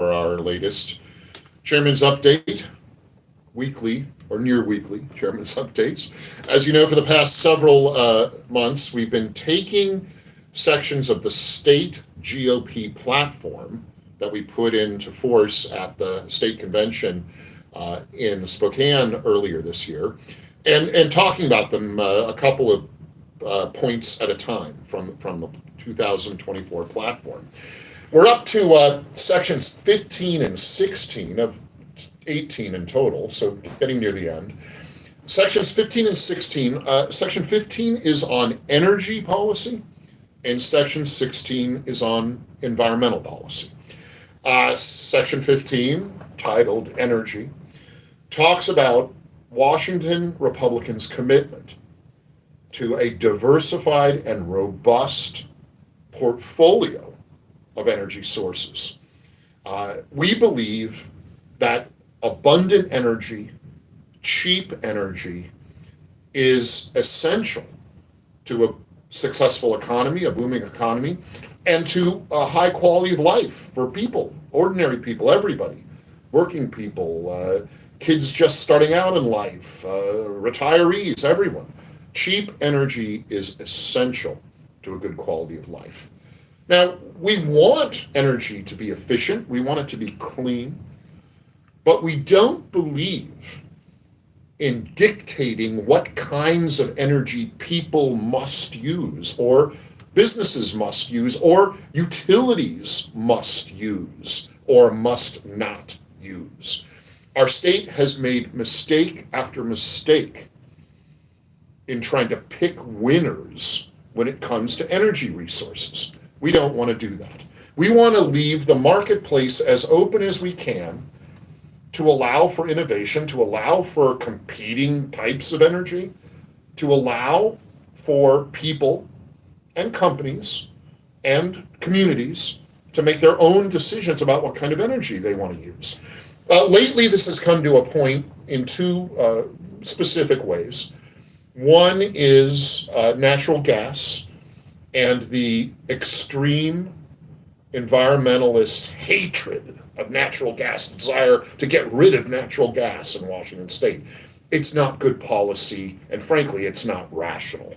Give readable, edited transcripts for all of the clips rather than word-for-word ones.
our latest Chairman's Update, weekly or near weekly Chairman's Updates. As you know, for the past several months, we've been taking sections of the state GOP platform that we put into force at the state convention in Spokane earlier this year and talking about them a couple of points at a time from the 2024 platform. We're up to sections 15 and 16 of 18 in total, so getting near the end. Sections 15 and 16, section 15 is on energy policy, and section 16 is on environmental policy. Section 15, titled Energy, talks about Washington Republicans' commitment to a diversified and robust portfolio of energy sources. We believe that abundant energy, cheap energy, is essential to a successful economy, a booming economy, and to a high quality of life for people, ordinary people, everybody, working people, kids just starting out in life, retirees, everyone. Cheap energy is essential to a good quality of life. Now, we want energy to be efficient, we want it to be clean, but we don't believe in dictating what kinds of energy people must use, or businesses must use, or utilities must use, or must not use. Our state has made mistake after mistake in trying to pick winners when it comes to energy resources. We don't want to do that. We want to leave the marketplace as open as we can to allow for innovation, to allow for competing types of energy, to allow for people and companies and communities to make their own decisions about what kind of energy they want to use. Lately, this has come to a point in two specific ways. One is natural gas and the extreme environmentalist hatred of natural gas, desire to get rid of natural gas in Washington state. It's not good policy, and frankly, it's not rational.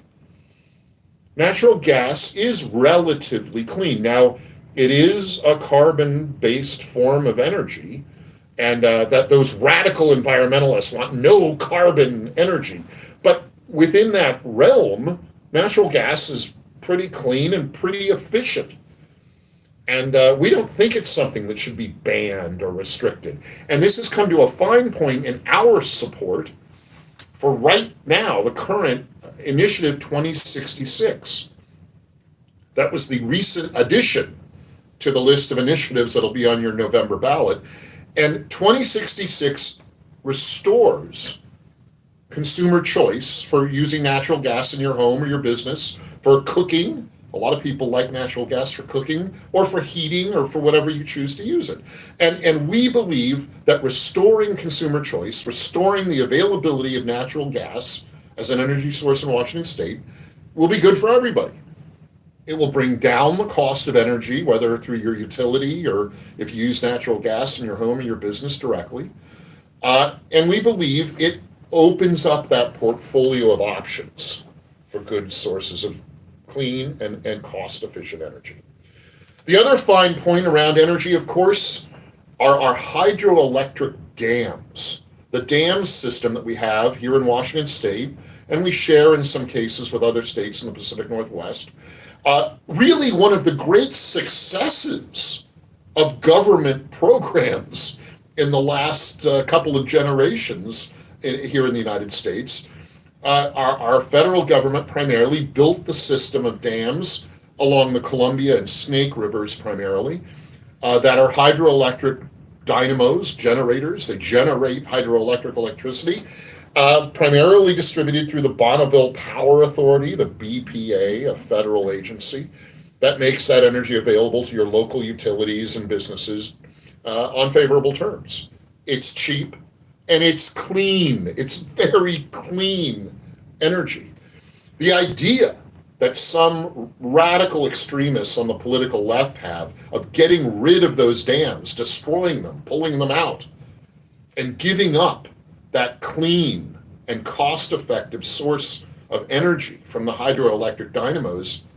Natural gas is relatively clean. Now, it is a carbon-based form of energy, and that those radical environmentalists want no carbon energy. But within that realm, natural gas is pretty clean and pretty efficient. And we don't think it's something that should be banned or restricted. And this has come to a fine point in our support for right now, the current Initiative 2066. That was the recent addition to the list of initiatives that'll be on your November ballot. And 2066 restores consumer choice for using natural gas in your home or your business, for cooking. A lot of people like natural gas for cooking or for heating or for whatever you choose to use it. And we believe that restoring consumer choice, restoring the availability of natural gas as an energy source in Washington state will be good for everybody. It will bring down the cost of energy, whether through your utility or if you use natural gas in your home or your business directly. And we believe it opens up that portfolio of options for good sources of clean and cost-efficient energy. The other fine point around energy, of course, are our hydroelectric dams. The dam system that we have here in Washington state, and we share in some cases with other states in the Pacific Northwest, really one of the great successes of government programs in the last couple of generations here in the United States. Our federal government primarily built the system of dams along the Columbia and Snake Rivers primarily that are hydroelectric dynamos, generators. They generate hydroelectric electricity, primarily distributed through the Bonneville Power Authority, the BPA, a federal agency that makes that energy available to your local utilities and businesses on favorable terms. It's cheap. And it's clean. It's very clean energy. The idea that some radical extremists on the political left have of getting rid of those dams, destroying them, pulling them out, and giving up that clean and cost-effective source of energy from the hydroelectric dynamos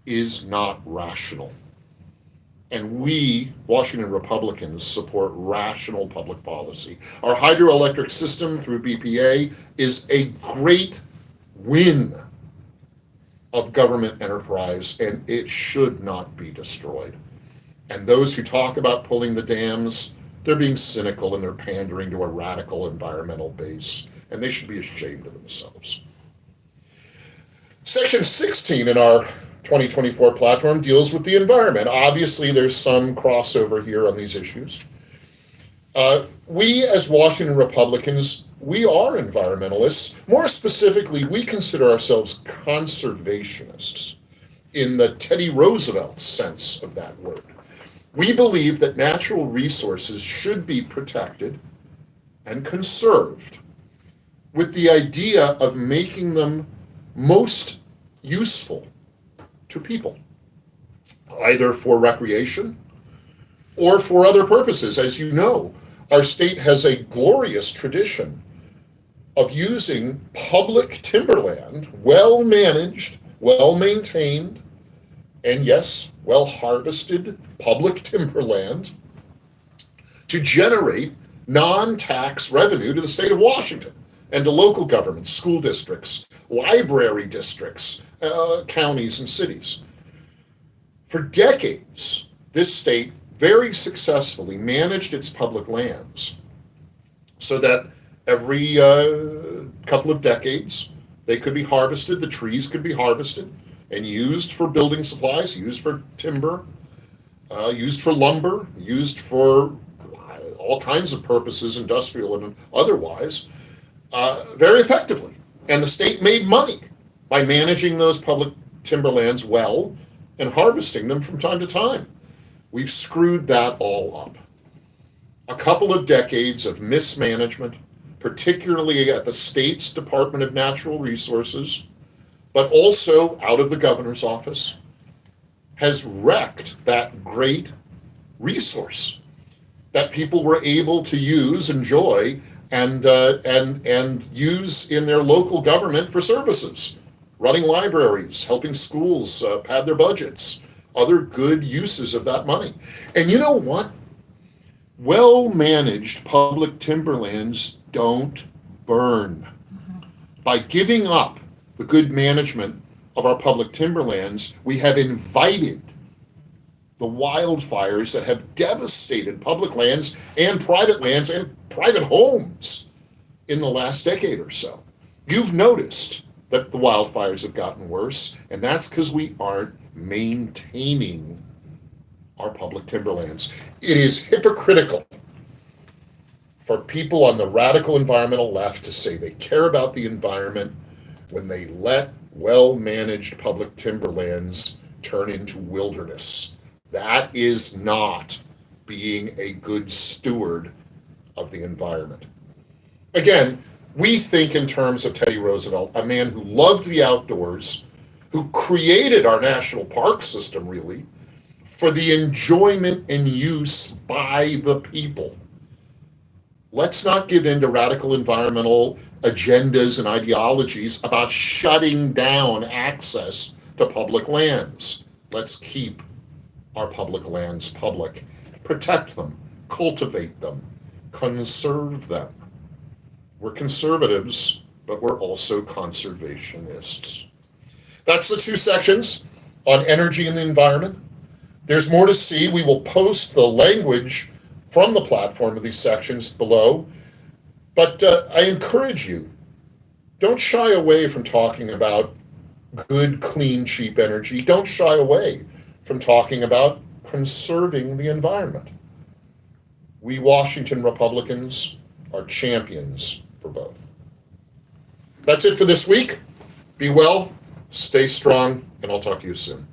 is not rational. And we, Washington Republicans, support rational public policy. Our hydroelectric system through BPA is a great win of government enterprise, and it should not be destroyed. And those who talk about pulling the dams, they're being cynical and they're pandering to a radical environmental base, and they should be ashamed of themselves. Section 16 in our 2024 platform deals with the environment. Obviously, there's some crossover here on these issues. We, as Washington Republicans, we are environmentalists. More specifically, we consider ourselves conservationists in the Teddy Roosevelt sense of that word. We believe that natural resources should be protected and conserved with the idea of making them most useful to people, either for recreation or for other purposes. As you know, our state has a glorious tradition of using public timberland, well managed, well maintained, and yes, well harvested public timberland to generate non-tax revenue to the state of Washington and to local governments, school districts, library districts, counties and cities. For decades, this state very successfully managed its public lands so that every couple of decades they could be harvested, the trees could be harvested and used for building supplies, used for timber, used for lumber, used for all kinds of purposes, industrial and otherwise, very effectively. And the state made money by managing those public timberlands well and harvesting them from time to time. We've screwed that all up. A couple of decades of mismanagement, particularly at the state's Department of Natural Resources, but also out of the governor's office, has wrecked that great resource that people were able to use, enjoy, and use in their local government for services, running libraries, helping schools pad their budgets, other good uses of that money. And you know what? Well-managed public timberlands don't burn. By giving up the good management of our public timberlands, we have invited the wildfires that have devastated public lands and private homes in the last decade or so. You've noticed that the wildfires have gotten worse, and that's because we aren't maintaining our public timberlands. It is hypocritical for people on the radical environmental left to say they care about the environment when they let well-managed public timberlands turn into wilderness. That is not being a good steward of the environment. Again, we think in terms of Teddy Roosevelt, a man who loved the outdoors, who created our national park system, really, for the enjoyment and use by the people. Let's not give in to radical environmental agendas and ideologies about shutting down access to public lands. Let's keep our public lands public, protect them, cultivate them, conserve them. We're conservatives, but we're also conservationists. That's the two sections on energy and the environment. There's more to see. We will post the language from the platform of these sections below. But I encourage you, don't shy away from talking about good, clean, cheap energy. Don't shy away from talking about conserving the environment. We Washington Republicans are champions for both. That's it for this week. Be well, stay strong, and I'll talk to you soon.